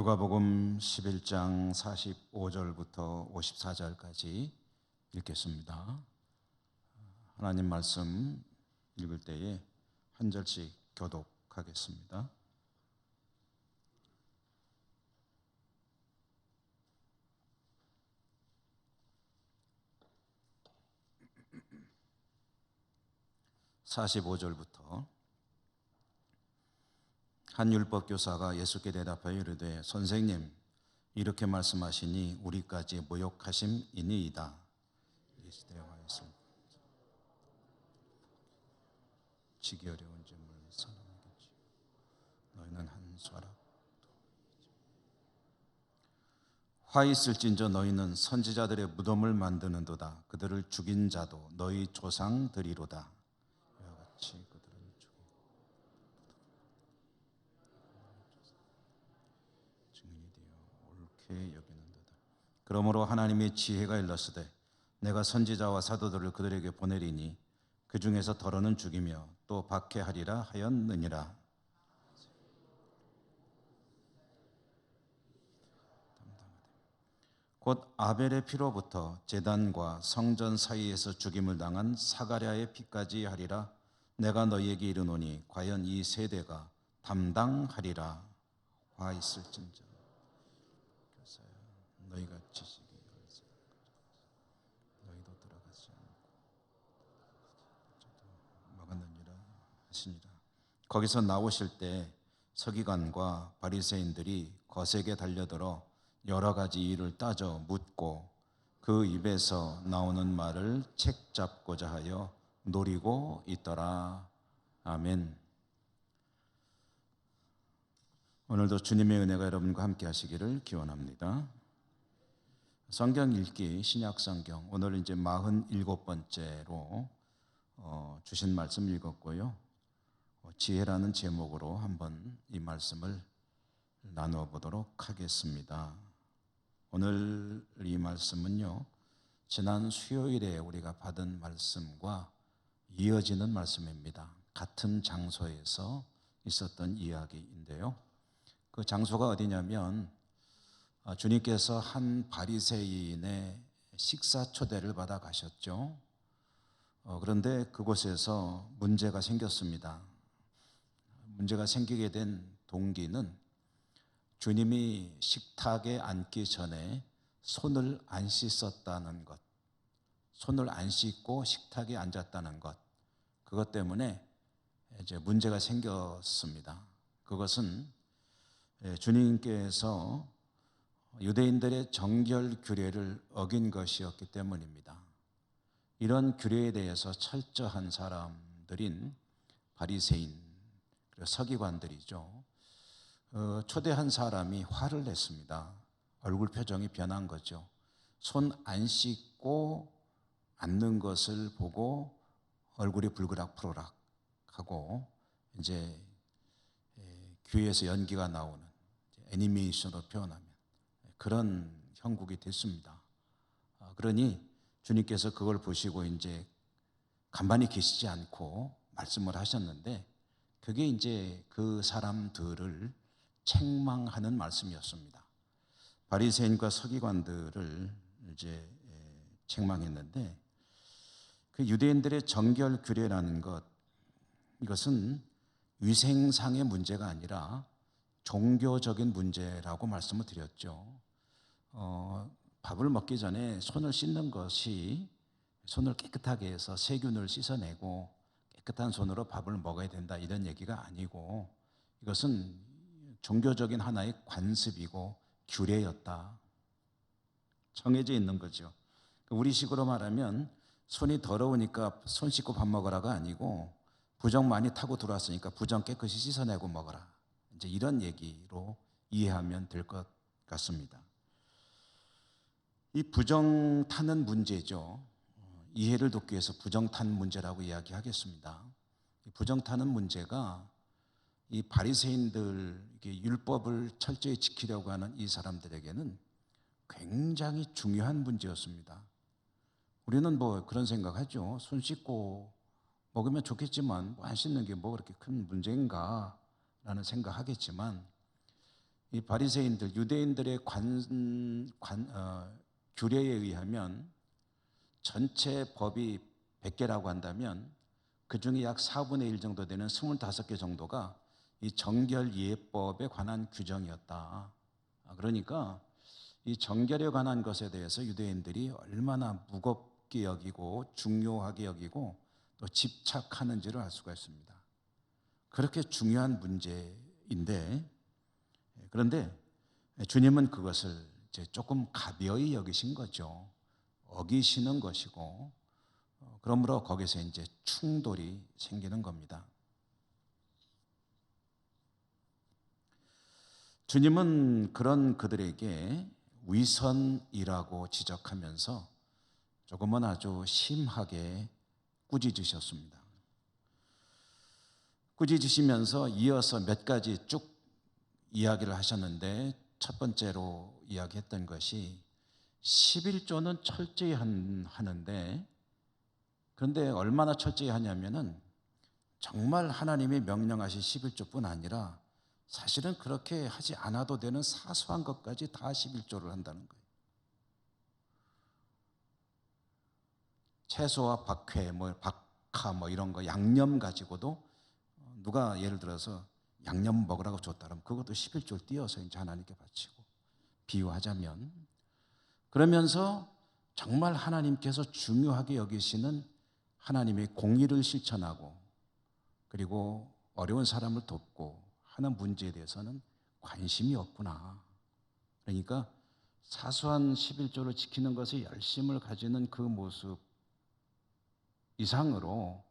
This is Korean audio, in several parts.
누가복음 11장 45절부터 54절까지 읽겠습니다. 하나님 말씀 읽을 때에 한 절씩 교독하겠습니다. (45절부터) 한 율법교사가 예수께 대답하여 이르되 선생님 이렇게 말씀하시니 우리까지 모욕하심이니이다. 시대화에서 지기 어려운 점을 사람에게 너희는 한 숟가락 화 있을진저 너희는 선지자들의 무덤을 만드는도다. 그들을 죽인 자도 너희 조상들이로다. 이와 같이 그들은 증인이 되어 옳게 여기는도다. 그러므로 하나님의 지혜가 일렀으되 내가 선지자와 사도들을 그들에게 보내리니 그 중에서 더러는 죽이며 또 박해하리라 하였느니라. 곧 아벨의 피로부터 제단과 성전 사이에서 죽임을 당한 사가랴의 피까지 하리라. 내가 너희에게 이르노니 과연 이 세대가 담당하리라. 화 있을진저 너희가 지식이 너희도 들어가지 않고 막았느니라 하시니라. 거기서 나오실 때 서기관과 바리새인들이 거세게 달려들어 여러 가지 일을 따져 묻고 그 입에서 나오는 말을 책잡고자 하여 노리고 있더라. 아멘. 오늘도 주님의 은혜가 여러분과 함께 하시기를 기원합니다. 성경 읽기 신약성경 오늘 이제 47번째로 주신 말씀 읽었고요. 지혜라는 제목으로 한번 이 말씀을 나누어 보도록 하겠습니다. 오늘 이 말씀은요, 지난 수요일에 우리가 받은 말씀과 이어지는 말씀입니다. 같은 장소에서 있었던 이야기인데요. 그 장소가 어디냐면 주님께서 한 바리새인의 식사 초대를 받아 가셨죠. 그런데 그곳에서 문제가 생겼습니다. 문제가 생기게 된 동기는 주님이 식탁에 앉기 전에 손을 안 씻었다는 것, 손을 안 씻고 식탁에 앉았다는 것, 그것 때문에 이제 문제가 생겼습니다. 그것은 주님께서 유대인들의 정결 규례를 어긴 것이었기 때문입니다. 이런 규례에 대해서 철저한 사람들인 바리새인, 그리고 서기관들이죠. 초대한 사람이 화를 냈습니다. 얼굴 표정이 변한 거죠. 손 안 씻고 앉는 것을 보고 얼굴이 불그락푸르락 하고 이제 귀에서 연기가 나오는 애니메이션으로 표현하면 그런 형국이 됐습니다. 그러니 주님께서 그걸 보시고 이제 가만히 계시지 않고 말씀을 하셨는데 그게 이제 그 사람들을 책망하는 말씀이었습니다. 바리새인과 서기관들을 이제 책망했는데 그 유대인들의 정결 규례라는 것, 이것은 위생상의 문제가 아니라 종교적인 문제라고 말씀을 드렸죠. 밥을 먹기 전에 손을 씻는 것이 손을 깨끗하게 해서 세균을 씻어내고 깨끗한 손으로 밥을 먹어야 된다 이런 얘기가 아니고 이것은 종교적인 하나의 관습이고 규례였다. 정해져 있는 거죠. 우리식으로 말하면 손이 더러우니까 손 씻고 밥 먹으라가 아니고 부정 많이 타고 들어왔으니까 부정 깨끗이 씻어내고 먹어라. 이제 이런 얘기로 이해하면 될 것 같습니다. 이 부정 타는 문제죠. 이해를 돕기 위해서 부정 타는 문제라고 이야기하겠습니다. 이 부정 타는 문제가 이 바리새인들, 율법을 철저히 지키려고 하는 이 사람들에게는 굉장히 중요한 문제였습니다. 우리는 뭐 그런 생각하죠. 손 씻고 먹으면 좋겠지만 안 씻는 게 뭐 그렇게 큰 문제인가 라는 생각하겠지만 이 바리새인들, 유대인들의 규례에 의하면 전체 법이 100개라고 한다면 그 중에 약 4분의 1 정도 되는 25개 정도가 이 정결 예법에 관한 규정이었다. 그러니까 이 정결에 관한 것에 대해서 유대인들이 얼마나 무겁게 여기고 중요하게 여기고 또 집착하는지를 알 수가 있습니다. 그렇게 중요한 문제인데, 그런데 주님은 그것을 이제 조금 가벼이 여기신 거죠. 어기시는 것이고, 그러므로 거기서 이제 충돌이 생기는 겁니다. 주님은 그런 그들에게 위선이라고 지적하면서 조금은 아주 심하게 꾸짖으셨습니다. 꾸짖으시면서 이어서 몇 가지 쭉 이야기를 하셨는데, 첫 번째로 이야기했던 것이 11조는 철저히 하는데, 그런데 얼마나 철저히 하냐면은 정말 하나님이 명령하신 11조뿐 아니라 사실은 그렇게 하지 않아도 되는 사소한 것까지 다 11조를 한다는 거예요. 채소와 박회, 박하 이런 거 양념 가지고도 누가 예를 들어서 양념 먹으라고 줬다 그러면 그것도 11조를 띄어서 이제 하나님께 바치고, 비유하자면. 그러면서 정말 하나님께서 중요하게 여기시는 하나님의 공의를 실천하고, 그리고 어려운 사람을 돕고 하는 문제에 대해서는 관심이 없구나. 그러니까 사소한 11조를 지키는 것에 열심을 가지는 그 모습 이상으로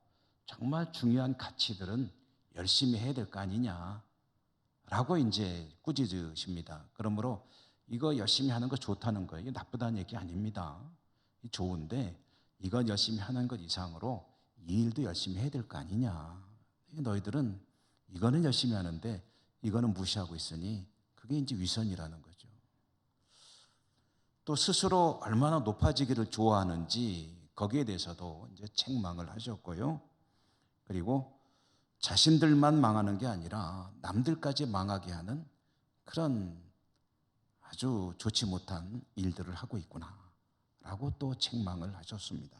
정말 중요한 가치들은 열심히 해야 될 거 아니냐라고 이제 꾸짖으십니다. 그러므로 이거 열심히 하는 거 좋다는 거예요. 이게 나쁘다는 얘기 아닙니다. 좋은데 이건 열심히 하는 것 이상으로 이 일도 열심히 해야 될 거 아니냐. 너희들은 이거는 열심히 하는데 이거는 무시하고 있으니 그게 이제 위선이라는 거죠. 또 스스로 얼마나 높아지기를 좋아하는지 거기에 대해서도 이제 책망을 하셨고요. 그리고 자신들만 망하는 게 아니라 남들까지 망하게 하는 그런 아주 좋지 못한 일들을 하고 있구나 라고 또 책망을 하셨습니다.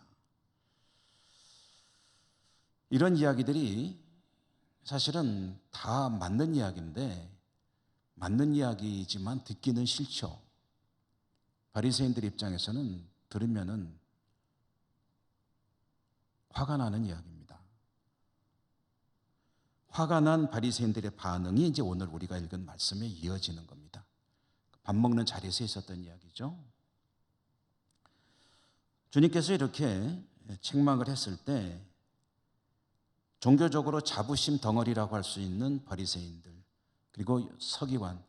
이런 이야기들이 사실은 다 맞는 이야기인데, 맞는 이야기지만 듣기는 싫죠. 바리새인들 입장에서는 들으면은 화가 나는 이야기입니다. 화가 난 바리새인들의 반응이 이제 오늘 우리가 읽은 말씀에 이어지는 겁니다. 밥 먹는 자리에서 있었던 이야기죠. 주님께서 이렇게 책망을 했을 때 종교적으로 자부심 덩어리라고 할 수 있는 바리새인들, 그리고 서기관,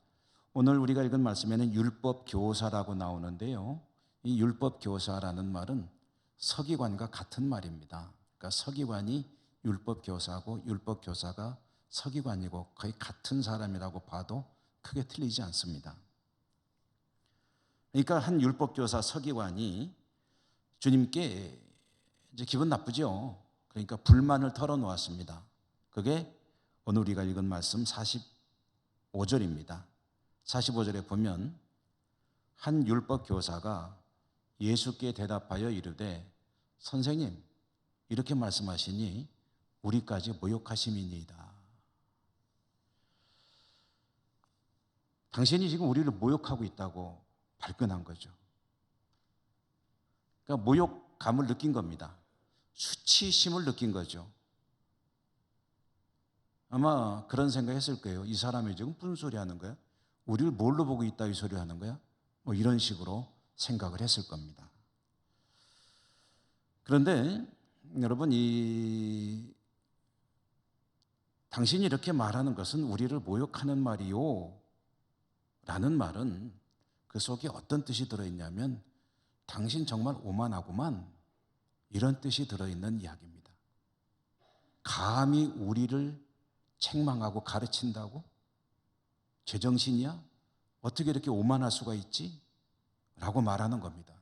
오늘 우리가 읽은 말씀에는 율법 교사라고 나오는데요. 이 율법 교사라는 말은 서기관과 같은 말입니다. 그러니까 서기관이 율법 교사고 율법 교사가 서기관이고 거의 같은 사람이라고 봐도 크게 틀리지 않습니다. 그러니까 한 율법 교사 서기관이 주님께 이제 기분 나쁘죠. 그러니까 불만을 털어놓았습니다. 그게 오늘 우리가 읽은 말씀 45절입니다. 45절에 보면 한 율법 교사가 예수께 대답하여 이르되 선생님 이렇게 말씀하시니 우리까지 모욕하심이니이다. 당신이 지금 우리를 모욕하고 있다고 발끈한 거죠. 그러니까 모욕감을 느낀 겁니다. 수치심을 느낀 거죠. 아마 그런 생각했을 거예요. 이 사람이 지금 무슨 소리 하는 거야? 우리를 뭘로 보고 있다 이 소리 하는 거야? 이런 식으로 생각을 했을 겁니다. 그런데 여러분, 당신이 이렇게 말하는 것은 우리를 모욕하는 말이요 라는 말은 그 속에 어떤 뜻이 들어있냐면 당신 정말 오만하구만, 이런 뜻이 들어있는 이야기입니다. 감히 우리를 책망하고 가르친다고? 제정신이야? 어떻게 이렇게 오만할 수가 있지? 라고 말하는 겁니다.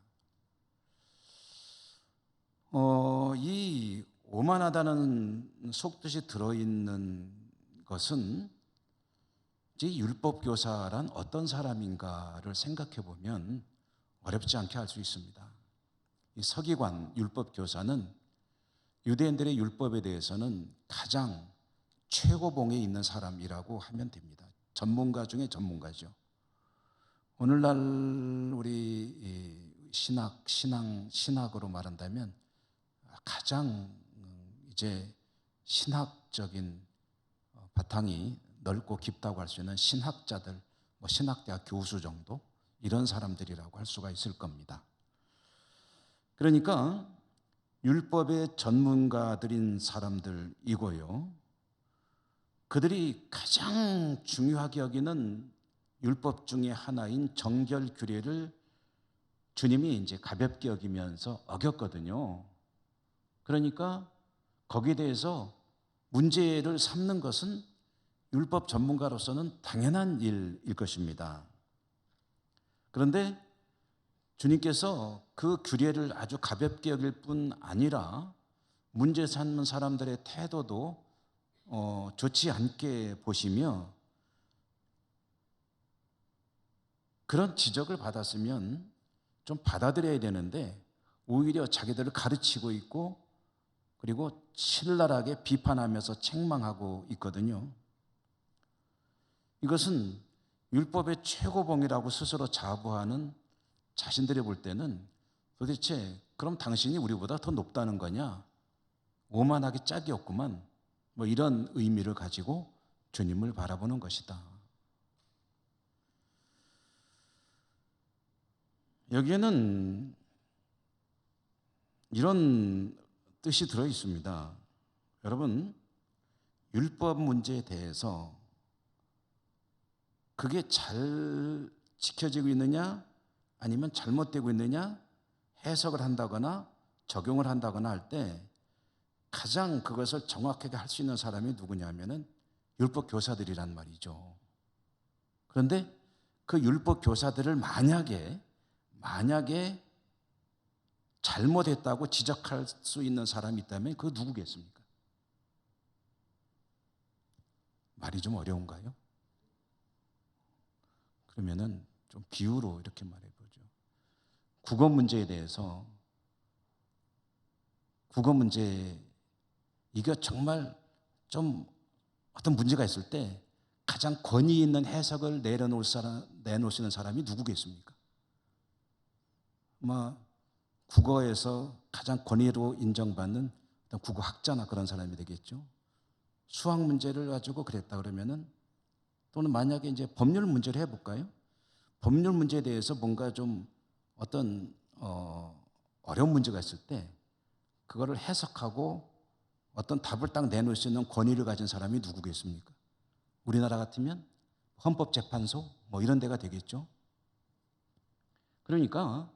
이 오만하다는 속뜻이 들어있는 것은 이제 율법 교사란 어떤 사람인가를 생각해 보면 어렵지 않게 알 수 있습니다. 이 서기관 율법 교사는 유대인들의 율법에 대해서는 가장 최고봉에 있는 사람이라고 하면 됩니다. 전문가 중에 전문가죠. 오늘날 우리 신학으로 말한다면 가장 이제 신학적인 바탕이 넓고 깊다고 할 수 있는 신학자들, 신학대학 교수 정도 이런 사람들이라고 할 수가 있을 겁니다. 그러니까 율법의 전문가들인 사람들이고요. 그들이 가장 중요하게 여기는 율법 중에 하나인 정결 규례를 주님이 이제 가볍게 여기면서 어겼거든요. 그러니까 거기에 대해서 문제를 삼는 것은 율법 전문가로서는 당연한 일일 것입니다. 그런데 주님께서 그 규례를 아주 가볍게 여길 뿐 아니라 문제 삼는 사람들의 태도도 좋지 않게 보시며 그런 지적을 받았으면 좀 받아들여야 되는데 오히려 자기들을 가르치고 있고 그리고 신랄하게 비판하면서 책망하고 있거든요. 이것은 율법의 최고봉이라고 스스로 자부하는 자신들이 볼 때는 도대체 그럼 당신이 우리보다 더 높다는 거냐? 오만하기 짝이 없구만. 이런 의미를 가지고 주님을 바라보는 것이다. 여기에는 이런 뜻이 들어 있습니다. 여러분, 율법 문제에 대해서 그게 잘 지켜지고 있느냐 아니면 잘못되고 있느냐 해석을 한다거나 적용을 한다거나 할 때 가장 그것을 정확하게 할 수 있는 사람이 누구냐면은 율법 교사들이란 말이죠. 그런데 그 율법 교사들을 만약에 잘못했다고 지적할 수 있는 사람이 있다면 그 누구겠습니까? 말이 좀 어려운가요? 그러면은 좀 비유로 이렇게 말해보죠. 국어 문제에 대해서 이거 정말 좀 어떤 문제가 있을 때 가장 권위 있는 해석을 내놓을 수 있는 사람이 누구겠습니까? 국어에서 가장 권위로 인정받는 어떤 국어학자나 그런 사람이 되겠죠. 수학 문제를 가지고 그랬다 그러면은 또는 만약에 이제 법률 문제를 해볼까요? 법률 문제에 대해서 뭔가 좀 어떤 어려운 문제가 있을 때 그거를 해석하고 어떤 답을 딱 내놓을 수 있는 권위를 가진 사람이 누구겠습니까? 우리나라 같으면 헌법재판소 이런 데가 되겠죠. 그러니까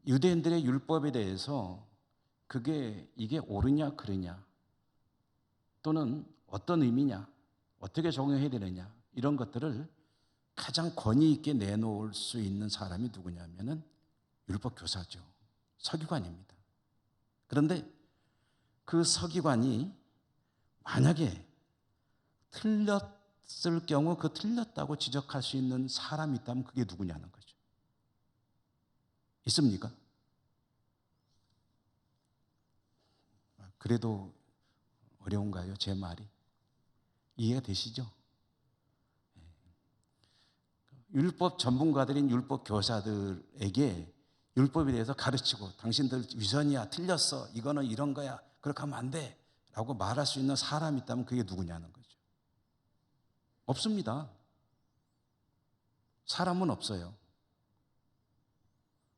유대인들의 율법에 대해서 이게 옳으냐 그르냐 또는 어떤 의미냐 어떻게 적용해야 되느냐 이런 것들을 가장 권위 있게 내놓을 수 있는 사람이 누구냐면은 율법 교사죠. 서기관입니다. 그런데 그 서기관이 만약에 틀렸을 경우 그 틀렸다고 지적할 수 있는 사람이 있다면 그게 누구냐는 거죠. 있습니까? 그래도 어려운가요? 제 말이? 이해가 되시죠? 율법 전문가들인 율법 교사들에게 율법에 대해서 가르치고 당신들 위선이야, 틀렸어, 이거는 이런 거야, 그렇게 하면 안 돼 라고 말할 수 있는 사람이 있다면 그게 누구냐는 거죠. 없습니다. 사람은 없어요.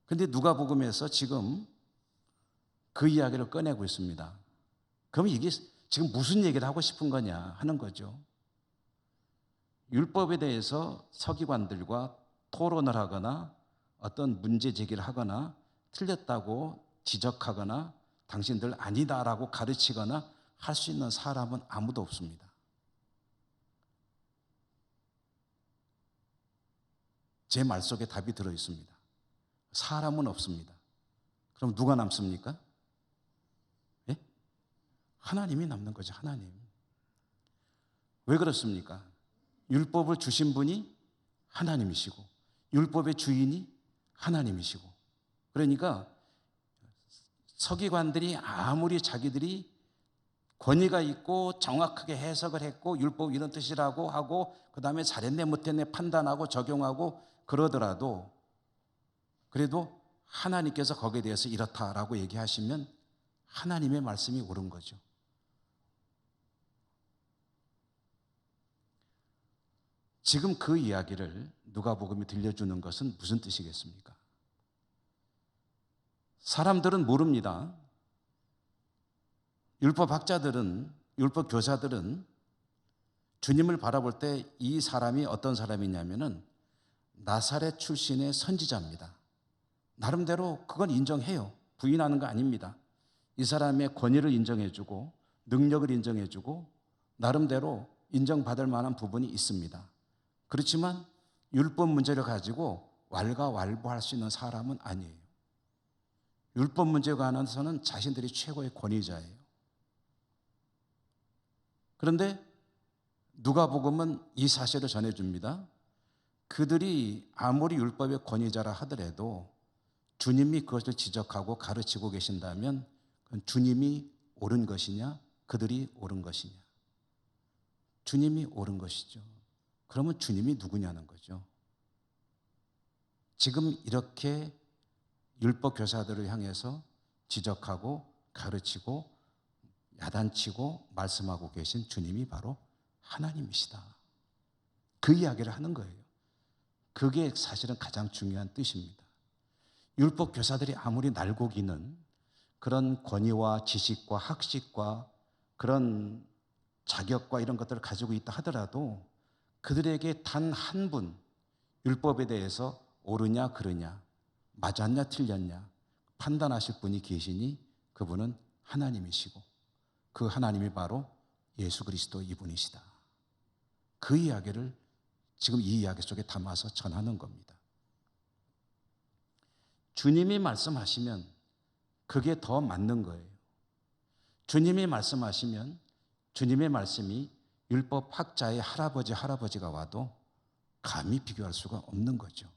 근데 누가복음에서 지금 그 이야기를 꺼내고 있습니다. 그럼 이게 지금 무슨 얘기를 하고 싶은 거냐 하는 거죠. 율법에 대해서 서기관들과 토론을 하거나 어떤 문제 제기를 하거나 틀렸다고 지적하거나 당신들 아니다라고 가르치거나 할 수 있는 사람은 아무도 없습니다. 제 말 속에 답이 들어 있습니다. 사람은 없습니다. 그럼 누가 남습니까? 예? 하나님이 남는 거죠. 하나님. 왜 그렇습니까? 율법을 주신 분이 하나님이시고 율법의 주인이 하나님이시고, 그러니까 서기관들이 아무리 자기들이 권위가 있고 정확하게 해석을 했고 율법 이런 뜻이라고 하고 그 다음에 잘했네 못했네 판단하고 적용하고 그러더라도, 그래도 하나님께서 거기에 대해서 이렇다라고 얘기하시면 하나님의 말씀이 옳은 거죠. 지금 그 이야기를 누가복음이 들려주는 것은 무슨 뜻이겠습니까? 사람들은 모릅니다. 율법학자들은, 율법 교사들은 주님을 바라볼 때 이 사람이 어떤 사람이냐면은 나사렛 출신의 선지자입니다. 나름대로 그건 인정해요. 부인하는 거 아닙니다. 이 사람의 권위를 인정해주고 능력을 인정해주고 나름대로 인정받을 만한 부분이 있습니다. 그렇지만 율법 문제를 가지고 왈가왈부할 수 있는 사람은 아니에요. 율법 문제에 관해서는 자신들이 최고의 권위자예요. 그런데 누가복음은 이 사실을 전해줍니다. 그들이 아무리 율법의 권위자라 하더라도 주님이 그것을 지적하고 가르치고 계신다면 그건 주님이 옳은 것이냐 그들이 옳은 것이냐. 주님이 옳은 것이죠. 그러면 주님이 누구냐는 거죠. 지금 이렇게 율법 교사들을 향해서 지적하고 가르치고 야단치고 말씀하고 계신 주님이 바로 하나님이시다. 그 이야기를 하는 거예요. 그게 사실은 가장 중요한 뜻입니다. 율법 교사들이 아무리 날고기는 그런 권위와 지식과 학식과 그런 자격과 이런 것들을 가지고 있다 하더라도 그들에게 단 한 분 율법에 대해서 옳으냐 그르냐 맞았냐 틀렸냐 판단하실 분이 계시니 그분은 하나님이시고 그 하나님이 바로 예수 그리스도 이분이시다. 그 이야기를 지금 이 이야기 속에 담아서 전하는 겁니다. 주님이 말씀하시면 그게 더 맞는 거예요. 주님이 말씀하시면 주님의 말씀이 율법학자의 할아버지가 와도 감히 비교할 수가 없는 거죠.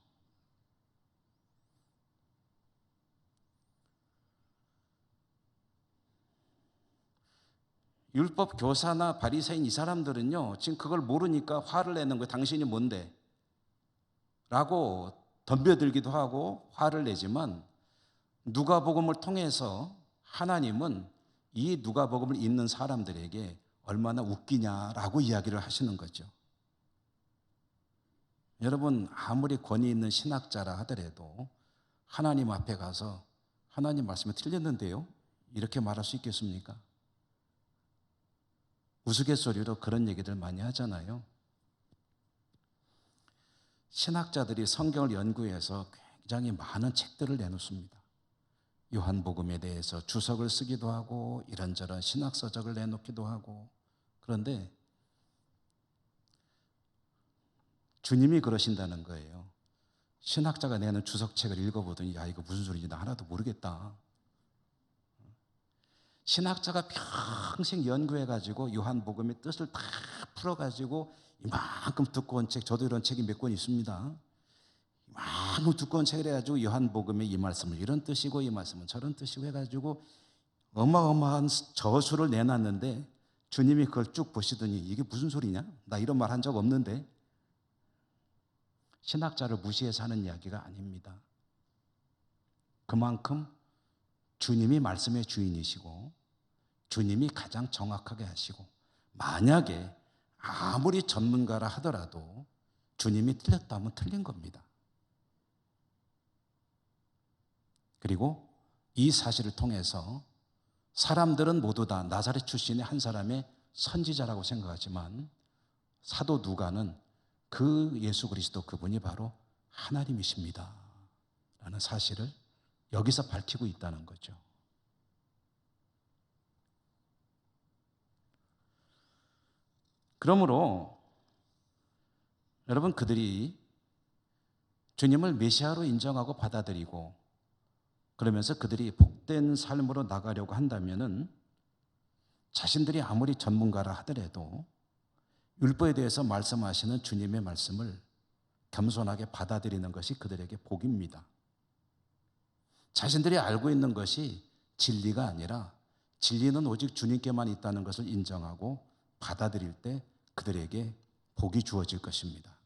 율법 교사나 바리새인 이 사람들은요, 지금 그걸 모르니까 화를 내는 거예요. 당신이 뭔데? 라고 덤벼들기도 하고 화를 내지만 누가복음을 통해서 하나님은 이 누가복음을 읽는 사람들에게 얼마나 웃기냐라고 이야기를 하시는 거죠. 여러분 아무리 권위 있는 신학자라 하더라도 하나님 앞에 가서 하나님 말씀이 틀렸는데요? 이렇게 말할 수 있겠습니까? 우스갯소리로 그런 얘기들 많이 하잖아요. 신학자들이 성경을 연구해서 굉장히 많은 책들을 내놓습니다. 요한복음에 대해서 주석을 쓰기도 하고 이런저런 신학서적을 내놓기도 하고. 그런데 주님이 그러신다는 거예요. 신학자가 내는 주석책을 읽어보더니 야 이거 무슨 소리인지 나 하나도 모르겠다. 신학자가 평생 연구해가지고 요한복음의 뜻을 다 풀어가지고 이만큼 두꺼운 책, 저도 이런 책이 몇 권 있습니다. 이만큼 두꺼운 책을 해가지고 요한복음의 이 말씀은 이런 뜻이고 이 말씀은 저런 뜻이고 해가지고 어마어마한 저수를 내놨는데 주님이 그걸 쭉 보시더니 이게 무슨 소리냐? 나 이런 말 한 적 없는데. 신학자를 무시해서 하는 이야기가 아닙니다. 그만큼 주님이 말씀의 주인이시고 주님이 가장 정확하게 하시고 만약에 아무리 전문가라 하더라도 주님이 틀렸다면 틀린 겁니다. 그리고 이 사실을 통해서 사람들은 모두 다 나사렛 출신의 한 사람의 선지자라고 생각하지만 사도 누가는 그 예수 그리스도 그분이 바로 하나님이십니다 라는 사실을 여기서 밝히고 있다는 거죠. 그러므로 여러분 그들이 주님을 메시아로 인정하고 받아들이고 그러면서 그들이 복된 삶으로 나가려고 한다면은 자신들이 아무리 전문가라 하더라도 율법에 대해서 말씀하시는 주님의 말씀을 겸손하게 받아들이는 것이 그들에게 복입니다. 자신들이 알고 있는 것이 진리가 아니라 진리는 오직 주님께만 있다는 것을 인정하고 받아들일 때 그들에게 복이 주어질 것입니다.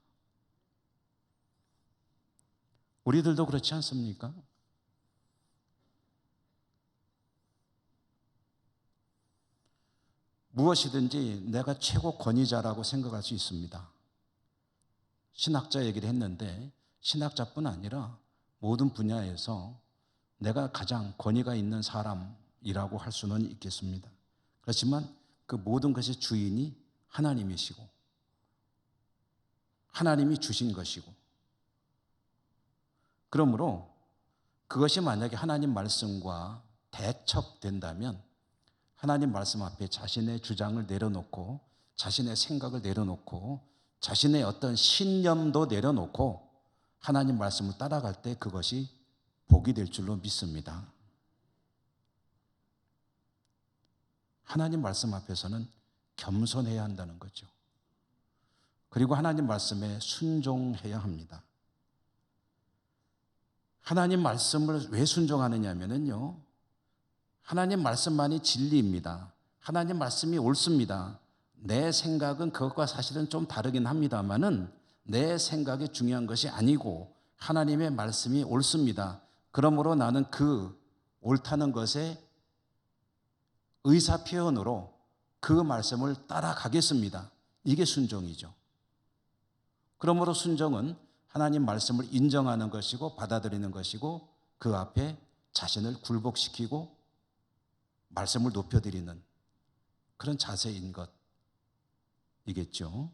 우리들도 그렇지 않습니까? 무엇이든지 내가 최고 권위자라고 생각할 수 있습니다. 신학자 얘기를 했는데 신학자뿐 아니라 모든 분야에서 내가 가장 권위가 있는 사람이라고 할 수는 있겠습니다. 그렇지만 그 모든 것의 주인이 하나님이시고 하나님이 주신 것이고, 그러므로 그것이 만약에 하나님 말씀과 대척된다면 하나님 말씀 앞에 자신의 주장을 내려놓고 자신의 생각을 내려놓고 자신의 어떤 신념도 내려놓고 하나님 말씀을 따라갈 때 그것이 복이 될 줄로 믿습니다. 하나님 말씀 앞에서는 겸손해야 한다는 거죠. 그리고 하나님 말씀에 순종해야 합니다. 하나님 말씀을 왜 순종하느냐면요, 하나님 말씀만이 진리입니다. 하나님 말씀이 옳습니다. 내 생각은 그것과 사실은 좀 다르긴 합니다만은 내 생각이 중요한 것이 아니고 하나님의 말씀이 옳습니다. 그러므로 나는 그 옳다는 것에 의사 표현으로 그 말씀을 따라가겠습니다. 이게 순종이죠. 그러므로 순종은 하나님 말씀을 인정하는 것이고 받아들이는 것이고 그 앞에 자신을 굴복시키고 말씀을 높여드리는 그런 자세인 것이겠죠.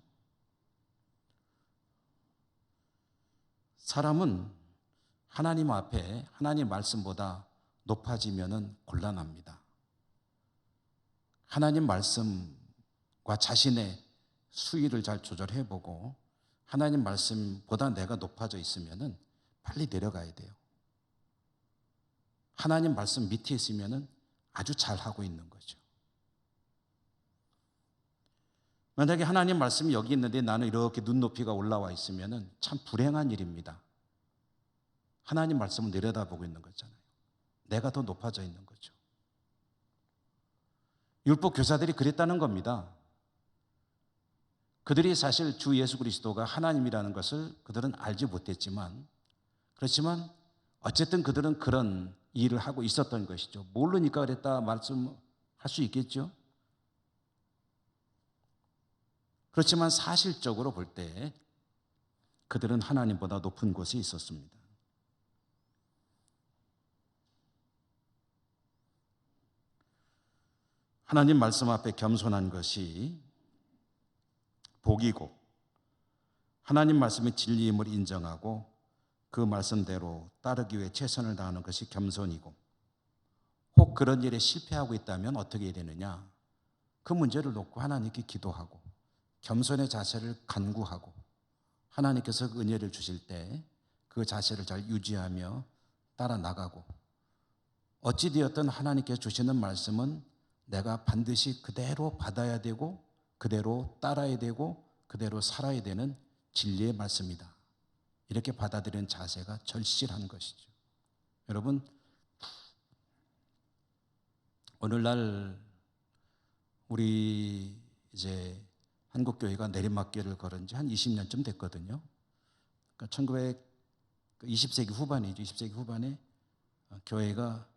사람은 하나님 앞에 하나님 말씀보다 높아지면은 곤란합니다. 하나님 말씀과 자신의 수위를 잘 조절해보고 하나님 말씀보다 내가 높아져 있으면은 빨리 내려가야 돼요. 하나님 말씀 밑에 있으면은 아주 잘하고 있는 거죠. 만약에 하나님 말씀이 여기 있는데 나는 이렇게 눈높이가 올라와 있으면은 참 불행한 일입니다. 하나님 말씀을 내려다보고 있는 거잖아요. 내가 더 높아져 있는 거죠. 율법 교사들이 그랬다는 겁니다. 그들이 사실 주 예수 그리스도가 하나님이라는 것을 그들은 알지 못했지만, 그렇지만 어쨌든 그들은 그런 일을 하고 있었던 것이죠. 모르니까 그랬다 말씀할 수 있겠죠. 그렇지만 사실적으로 볼 때 그들은 하나님보다 높은 곳에 있었습니다. 하나님 말씀 앞에 겸손한 것이 복이고, 하나님 말씀의 진리임을 인정하고 그 말씀대로 따르기 위해 최선을 다하는 것이 겸손이고, 혹 그런 일에 실패하고 있다면 어떻게 해야 되느냐? 그 문제를 놓고 하나님께 기도하고 겸손의 자세를 간구하고 하나님께서 그 은혜를 주실 때 그 자세를 잘 유지하며 따라 나가고, 어찌되었든 하나님께서 주시는 말씀은 내가 반드시 그대로 받아야 되고 그대로 따라야 되고 그대로 살아야 되는 진리의 말씀이다. 이렇게 받아들이는 자세가 절실한 것이죠. 여러분, 오늘날 우리 이제 한국교회가 내리막길을 걸은 지 한 20년쯤 됐거든요. 그러니까 20세기 후반이죠. 20세기 후반에 교회가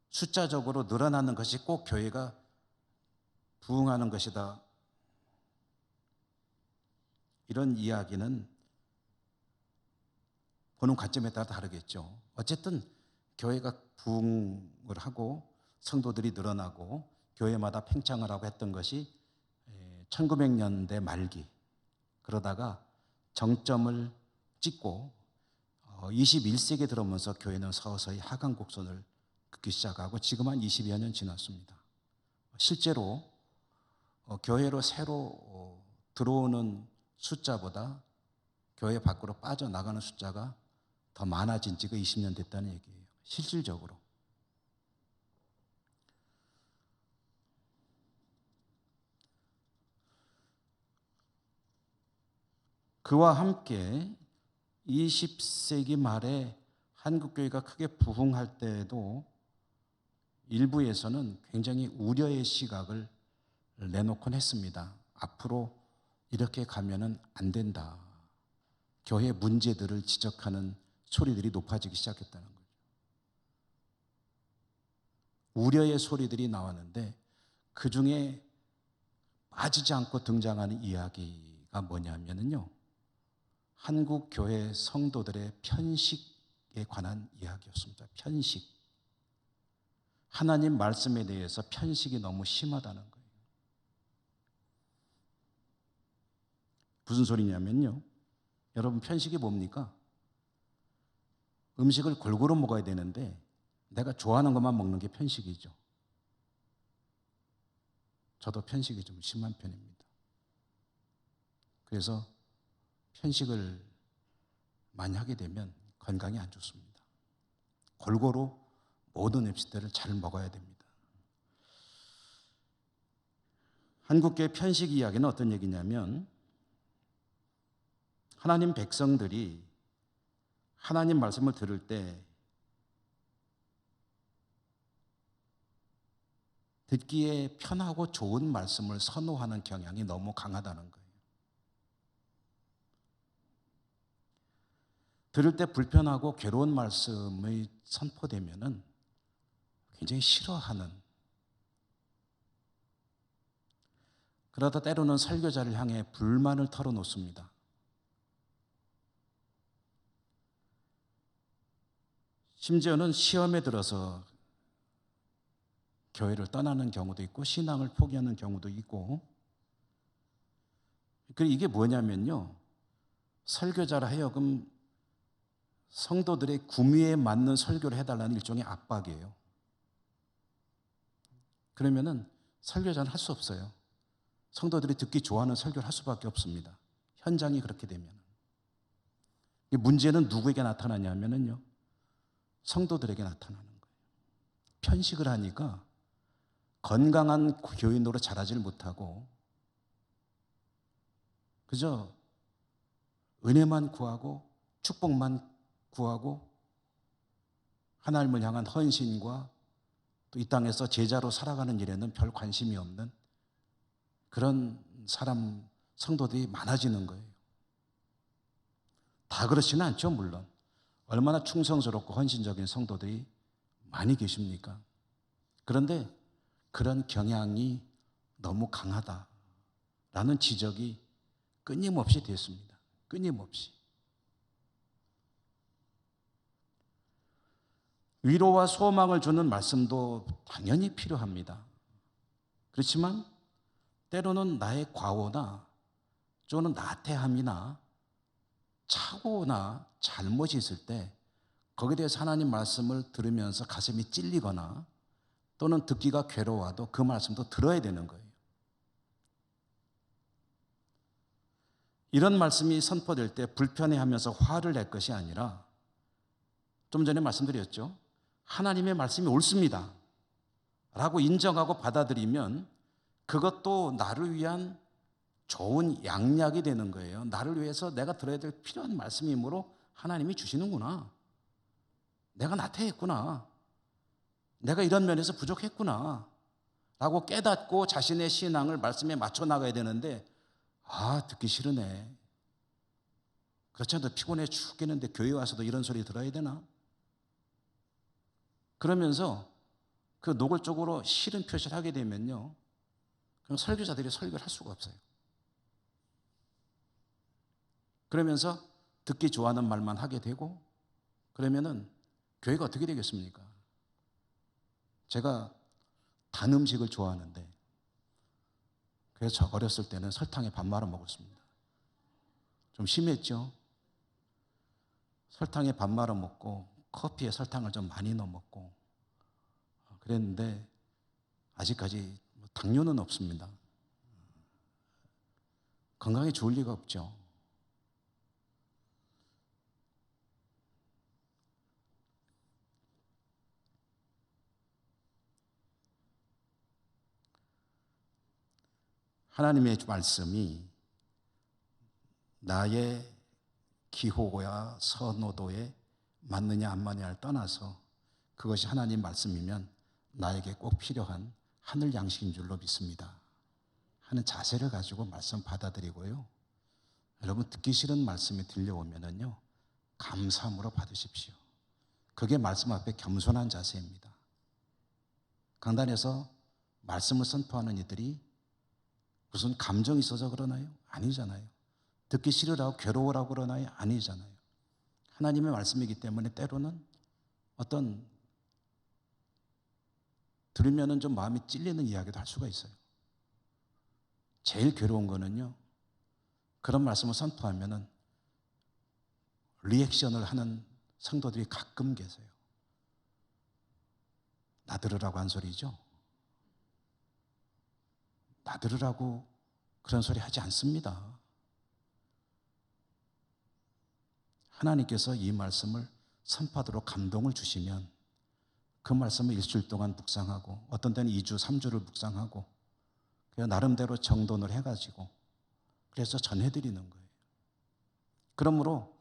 숫자적으로 늘어나는 것이 꼭 교회가 부흥하는 것이다. 이런 이야기는 보는 관점에 따라 다르겠죠. 어쨌든 교회가 부흥을 하고 성도들이 늘어나고 교회마다 팽창을 하고 했던 것이 1900년대 말기, 그러다가 정점을 찍고 21세기에 들어오면서 교회는 서서히 하강 곡선을 긋기 시작하고 지금 한 20여 년 지났습니다. 실제로 교회로 새로 들어오는 숫자보다 교회 밖으로 빠져나가는 숫자가 더 많아진 지가 20년 됐다는 얘기예요. 실질적으로. 그와 함께 20세기 말에 한국교회가 크게 부흥할 때에도 일부에서는 굉장히 우려의 시각을 내놓곤 했습니다. 앞으로 이렇게 가면은 안 된다. 교회 문제들을 지적하는 소리들이 높아지기 시작했다는 거죠. 우려의 소리들이 나왔는데 그 중에 빠지지 않고 등장하는 이야기가 뭐냐면요. 한국 교회 성도들의 편식에 관한 이야기였습니다. 편식. 하나님 말씀에 대해서 편식이 너무 심하다는 거예요. 무슨 소리냐면요. 여러분, 편식이 뭡니까? 음식을 골고루 먹어야 되는데 내가 좋아하는 것만 먹는 게 편식이죠. 저도 편식이 좀 심한 편입니다. 그래서 편식을 많이 하게 되면 건강에 안 좋습니다. 골고루 모든 음식들을 잘 먹어야 됩니다. 한국교회 편식 이야기는 어떤 얘기냐면 하나님 백성들이 하나님 말씀을 들을 때 듣기에 편하고 좋은 말씀을 선호하는 경향이 너무 강하다는 거예요. 들을 때 불편하고 괴로운 말씀이 선포되면은 굉장히 싫어하는, 그러다 때로는 설교자를 향해 불만을 털어놓습니다. 심지어는 시험에 들어서 교회를 떠나는 경우도 있고 신앙을 포기하는 경우도 있고, 그리고 이게 뭐냐면요, 설교자라 하여금 성도들의 구미에 맞는 설교를 해달라는 일종의 압박이에요. 그러면은 설교자는 할 수 없어요. 성도들이 듣기 좋아하는 설교를 할 수밖에 없습니다. 현장이 그렇게 되면. 문제는 누구에게 나타나냐면요, 성도들에게 나타나는 거예요. 편식을 하니까 건강한 교인으로 자라질 못하고 그저 은혜만 구하고 축복만 구하고 하나님을 향한 헌신과 또 이 땅에서 제자로 살아가는 일에는 별 관심이 없는 그런 사람, 성도들이 많아지는 거예요. 다 그렇지는 않죠, 물론. 얼마나 충성스럽고 헌신적인 성도들이 많이 계십니까? 그런데 그런 경향이 너무 강하다라는 지적이 끊임없이 됐습니다. 끊임없이. 위로와 소망을 주는 말씀도 당연히 필요합니다. 그렇지만 때로는 나의 과오나 또는 나태함이나 착오나 잘못이 있을 때 거기에 대해서 하나님 말씀을 들으면서 가슴이 찔리거나 또는 듣기가 괴로워도 그 말씀도 들어야 되는 거예요. 이런 말씀이 선포될 때 불편해하면서 화를 낼 것이 아니라 좀 전에 말씀드렸죠. 하나님의 말씀이 옳습니다 라고 인정하고 받아들이면 그것도 나를 위한 좋은 양약이 되는 거예요. 나를 위해서 내가 들어야 될 필요한 말씀이므로 하나님이 주시는구나. 내가 나태했구나. 내가 이런 면에서 부족했구나 라고 깨닫고 자신의 신앙을 말씀에 맞춰 나가야 되는데 듣기 싫으네. 그렇지 않아도 피곤해 죽겠는데 교회 와서도 이런 소리 들어야 되나? 그러면서 그 노골적으로 싫은 표시를 하게 되면요, 그럼 설교자들이 설교를 할 수가 없어요. 그러면서 듣기 좋아하는 말만 하게 되고, 그러면은 교회가 어떻게 되겠습니까? 제가 단 음식을 좋아하는데 그래서 저 어렸을 때는 설탕에 밥 말아 먹었습니다. 좀 심했죠? 설탕에 밥 말아 먹고 커피에 설탕을 좀 많이 넣어 먹고 그랬는데 아직까지 당뇨는 없습니다. 건강에 좋을 리가 없죠. 하나님의 말씀이 나의 기호야 선호도에 맞느냐 안 맞느냐를 떠나서 그것이 하나님 말씀이면 나에게 꼭 필요한 하늘 양식인 줄로 믿습니다 하는 자세를 가지고 말씀 받아들이고요. 여러분 듣기 싫은 말씀이 들려오면은요 감사함으로 받으십시오. 그게 말씀 앞에 겸손한 자세입니다. 강단에서 말씀을 선포하는 이들이 무슨 감정이 있어서 그러나요? 아니잖아요. 듣기 싫으라고 괴로우라고 그러나요? 아니잖아요. 하나님의 말씀이기 때문에 때로는 어떤 들으면은 좀 마음이 찔리는 이야기도 할 수가 있어요. 제일 괴로운 거는요, 그런 말씀을 선포하면은 리액션을 하는 성도들이 가끔 계세요. 나들으라고 한 소리죠. 나들으라고 그런 소리 하지 않습니다. 하나님께서 이 말씀을 선포하도록 감동을 주시면 그 말씀을 일주일 동안 묵상하고 어떤 때는 2주, 3주를 묵상하고 나름대로 정돈을 해가지고 그래서 전해드리는 거예요. 그러므로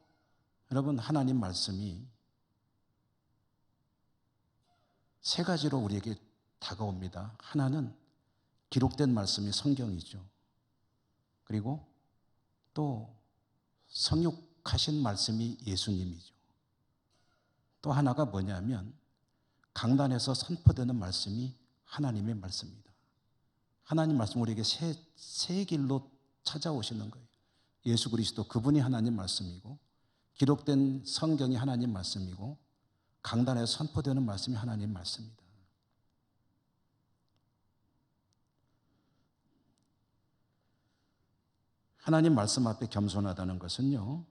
여러분 하나님 말씀이 세 가지로 우리에게 다가옵니다. 하나는 기록된 말씀이 성경이죠. 그리고 또 성육하신 말씀이 예수님이죠. 또 하나가 뭐냐면 강단에서 선포되는 말씀이 하나님의 말씀입니다. 하나님 말씀 우리에게 세 길로 찾아오시는 거예요. 예수 그리스도 그분이 하나님 말씀이고 기록된 성경이 하나님 말씀이고 강단에서 선포되는 말씀이 하나님 말씀입니다. 하나님 말씀 앞에 겸손하다는 것은요,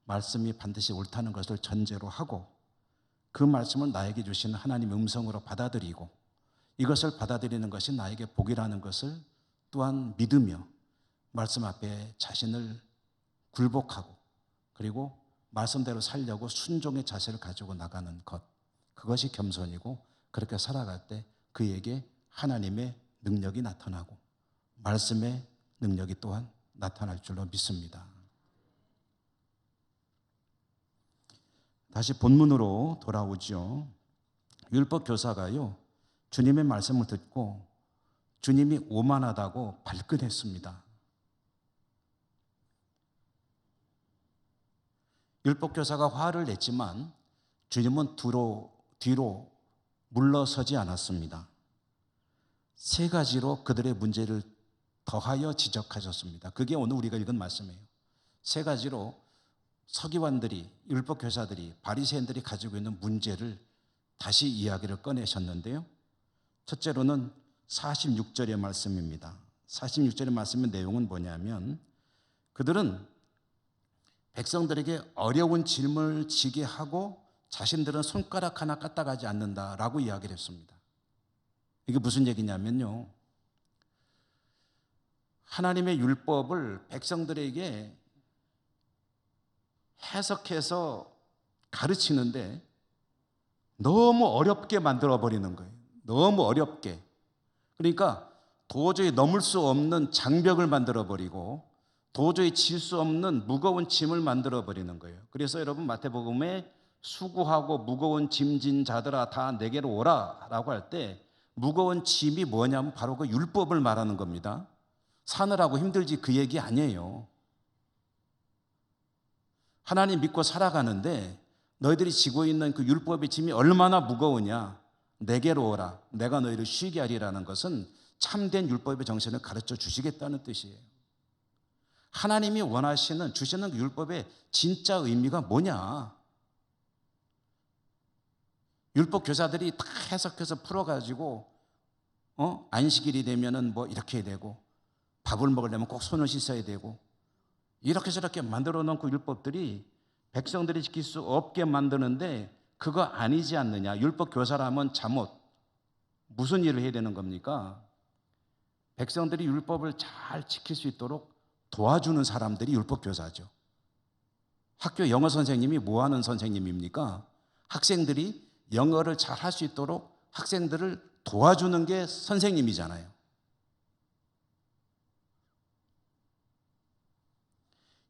말씀이 반드시 옳다는 것을 전제로 하고 그 말씀을 나에게 주시는 하나님의 음성으로 받아들이고 이것을 받아들이는 것이 나에게 복이라는 것을 또한 믿으며 말씀 앞에 자신을 굴복하고 그리고 말씀대로 살려고 순종의 자세를 가지고 나가는 것, 그것이 겸손이고 그렇게 살아갈 때 그에게 하나님의 능력이 나타나고 말씀의 능력이 또한 나타날 줄로 믿습니다. 다시 본문으로 돌아오죠. 율법 교사가요, 주님의 말씀을 듣고 주님이 오만하다고 발끈했습니다. 율법 교사가 화를 냈지만 주님은 뒤로 물러서지 않았습니다. 세 가지로 그들의 문제를 더하여 지적하셨습니다. 그게 오늘 우리가 읽은 말씀이에요. 세 가지로 서기관들이, 율법 교사들이, 바리새인들이 가지고 있는 문제를 다시 이야기를 꺼내셨는데요. 첫째로는 46절의 말씀입니다. 46절의 말씀의 내용은 뭐냐면 그들은 백성들에게 어려운 질문을 지게 하고 자신들은 손가락 하나 까딱하지 않는다라고 이야기를 했습니다. 이게 무슨 얘기냐면요, 하나님의 율법을 백성들에게 해석해서 가르치는데 너무 어렵게 만들어버리는 거예요. 너무 어렵게. 그러니까 도저히 넘을 수 없는 장벽을 만들어버리고 도저히 질 수 없는 무거운 짐을 만들어버리는 거예요. 그래서 여러분 마태복음에 수고하고 무거운 짐진 자들아 다 내게로 오라 라고 할 때 무거운 짐이 뭐냐면 바로 그 율법을 말하는 겁니다. 사느라고 힘들지 그 얘기 아니에요. 하나님 믿고 살아가는데 너희들이 지고 있는 그 율법의 짐이 얼마나 무거우냐. 내게로 오라. 내가 너희를 쉬게 하리라는 것은 참된 율법의 정신을 가르쳐 주시겠다는 뜻이에요. 하나님이 원하시는 주시는 율법의 진짜 의미가 뭐냐. 율법 교사들이 다 해석해서 풀어가지고 안식일이 되면은 뭐 이렇게 되고 밥을 먹으려면 꼭 손을 씻어야 되고 이렇게 저렇게 만들어 놓은 그 율법들이 백성들이 지킬 수 없게 만드는데 그거 아니지 않느냐. 율법 교사라면 잠옷 무슨 일을 해야 되는 겁니까? 백성들이 율법을 잘 지킬 수 있도록 도와주는 사람들이 율법 교사죠. 학교 영어 선생님이 뭐 하는 선생님입니까? 학생들이 영어를 잘 할 수 있도록 학생들을 도와주는 게 선생님이잖아요.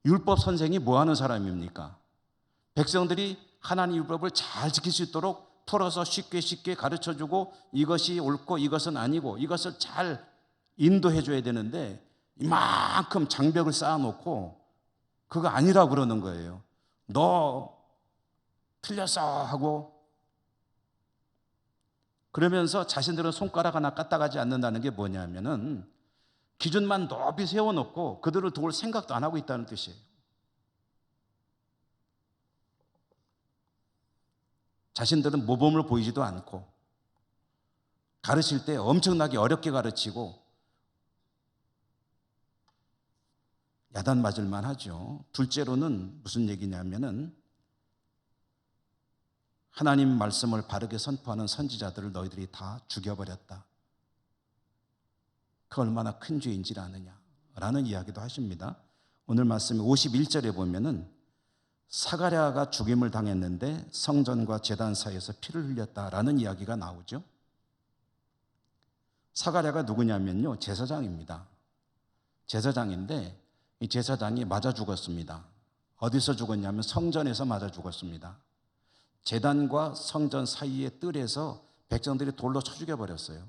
율법 선생이 뭐 하는 사람입니까? 백성들이 하나님 율법을 잘 지킬 수 있도록 풀어서 쉽게 가르쳐주고 이것이 옳고 이것은 아니고 이것을 잘 인도해 줘야 되는데 이만큼 장벽을 쌓아놓고 그거 아니라고 그러는 거예요. 너 틀렸어 하고, 그러면서 자신들은 손가락 하나 까딱하지 않는다는 게 뭐냐면은 기준만 높이 세워놓고 그들을 도울 생각도 안 하고 있다는 뜻이에요. 자신들은 모범을 보이지도 않고 가르칠 때 엄청나게 어렵게 가르치고 야단 맞을만 하죠. 둘째로는 무슨 얘기냐면은 하나님 말씀을 바르게 선포하는 선지자들을 너희들이 다 죽여버렸다. 그 얼마나 큰 죄인지를 아느냐라는 이야기도 하십니다. 오늘 말씀 51절에 보면은 사가랴가 죽임을 당했는데 성전과 제단 사이에서 피를 흘렸다라는 이야기가 나오죠. 사가랴가 누구냐면요, 제사장입니다. 제사장인데 이 제사장이 맞아 죽었습니다. 어디서 죽었냐면 성전에서 맞아 죽었습니다. 제단과 성전 사이의 뜰에서 백성들이 돌로 쳐 죽여버렸어요.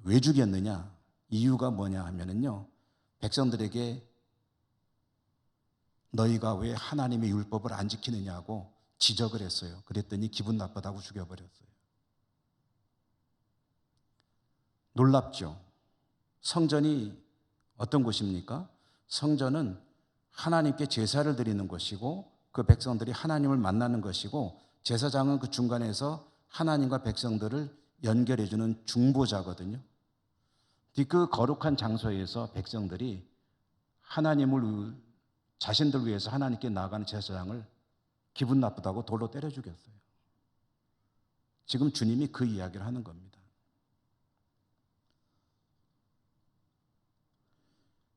왜 죽였느냐? 이유가 뭐냐 하면은요, 백성들에게 너희가 왜 하나님의 율법을 안 지키느냐고 지적을 했어요. 그랬더니 기분 나쁘다고 죽여버렸어요. 놀랍죠? 성전이 어떤 곳입니까? 성전은 하나님께 제사를 드리는 것이고 그 백성들이 하나님을 만나는 것이고 제사장은 그 중간에서 하나님과 백성들을 연결해주는 중보자거든요. 그 거룩한 장소에서 백성들이 하나님을 자신들 위해서 하나님께 나아가는 제사장을 기분 나쁘다고 돌로 때려 죽였어요. 지금 주님이 그 이야기를 하는 겁니다.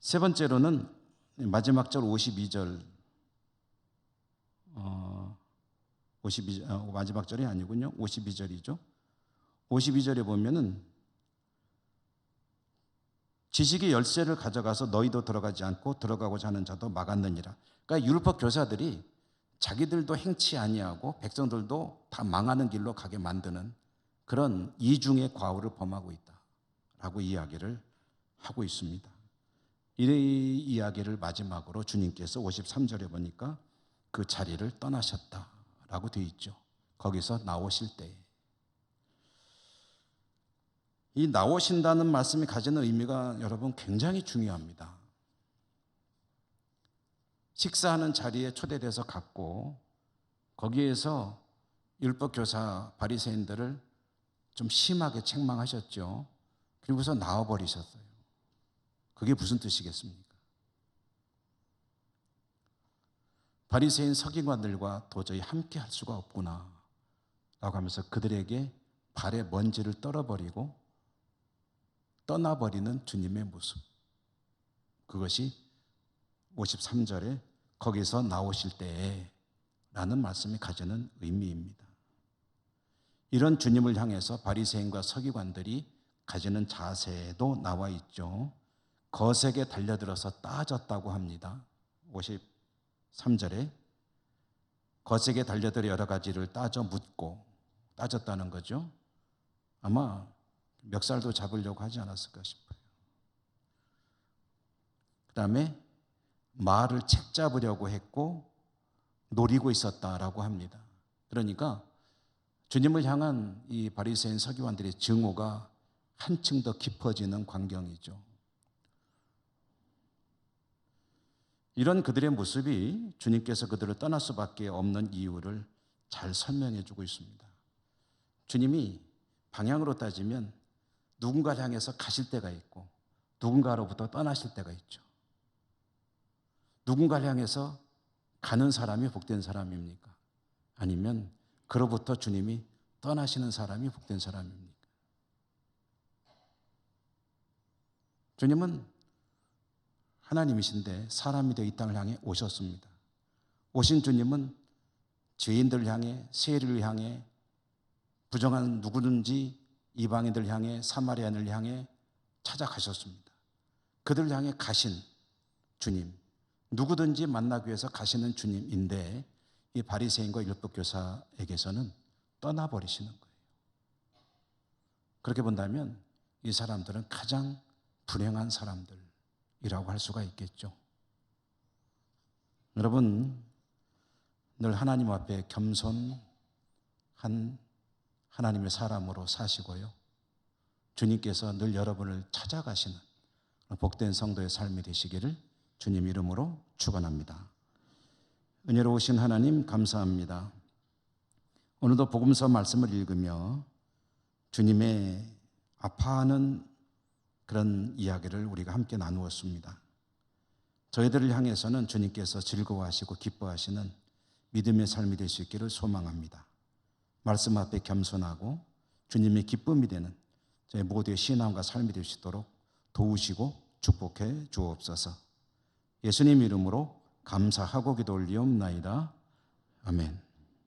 세 번째로는 마지막 절 52절, 마지막 절이 아니군요. 52절이죠. 52절에 보면은 지식의 열쇠를 가져가서 너희도 들어가지 않고 들어가고자 하는 자도 막았느니라. 그러니까 율법 교사들이 자기들도 행치 아니하고 백성들도 다 망하는 길로 가게 만드는 그런 이중의 과오를 범하고 있다라고 이야기를 하고 있습니다. 이 이야기를 마지막으로 주님께서 53절에 보니까 그 자리를 떠나셨다라고 되어 있죠. 거기서 나오실 때, 이 나오신다는 말씀이 가지는 의미가 여러분 굉장히 중요합니다. 식사하는 자리에 초대돼서 갔고 거기에서 율법교사 바리새인들을 좀 심하게 책망하셨죠. 그리고서 나와버리셨어요. 그게 무슨 뜻이겠습니까? 바리새인 서기관들과 도저히 함께 할 수가 없구나 라고 하면서 그들에게 발에 먼지를 떨어버리고 떠나버리는 주님의 모습, 그것이 53절에 거기서 나오실 때에 라는 말씀이 가지는 의미입니다. 이런 주님을 향해서 바리새인과 서기관들이 가지는 자세도 나와 있죠. 거색에 달려들어서 따졌다고 합니다. 53절에 거색에 달려들어 여러 가지를 따져 묻고, 따졌다는 거죠. 아마 멱살도 잡으려고 하지 않았을까 싶어요. 그 다음에 말을 책 잡으려고 했고 노리고 있었다라고 합니다. 그러니까 주님을 향한 이 바리새인 서기관들의 증오가 한층 더 깊어지는 광경이죠. 이런 그들의 모습이 주님께서 그들을 떠날 수밖에 없는 이유를 잘 설명해 주고 있습니다. 주님이 방향으로 따지면 누군가를 향해서 가실 때가 있고 누군가로부터 떠나실 때가 있죠. 누군가를 향해서 가는 사람이 복된 사람입니까? 아니면 그로부터 주님이 떠나시는 사람이 복된 사람입니까? 주님은 하나님이신데 사람이 되어 이 땅을 향해 오셨습니다. 오신 주님은 죄인들을 향해, 세리를 향해, 부정한 누구든지 이방인들 향해, 사마리아인을 향해 찾아가셨습니다. 그들을 향해 가신 주님, 누구든지 만나기 위해서 가시는 주님인데 이 바리새인과 율법교사에게서는 떠나버리시는 거예요. 그렇게 본다면 이 사람들은 가장 불행한 사람들이라고 할 수가 있겠죠. 여러분, 늘 하나님 앞에 겸손한 하나님의 사람으로 사시고요, 주님께서 늘 여러분을 찾아가시는 복된 성도의 삶이 되시기를 주님 이름으로 축원합니다. 은혜로우신 하나님 감사합니다. 오늘도 복음서 말씀을 읽으며 주님의 아파하는 그런 이야기를 우리가 함께 나누었습니다. 저희들을 향해서는 주님께서 즐거워하시고 기뻐하시는 믿음의 삶이 될 수 있기를 소망합니다. 말씀 앞에 겸손하고 주님의 기쁨이 되는 저희 모두의 신앙과 삶이 될 수 있도록 도우시고 축복해 주옵소서. 예수님 이름으로 감사하고 기도 올리옵나이다. 아멘.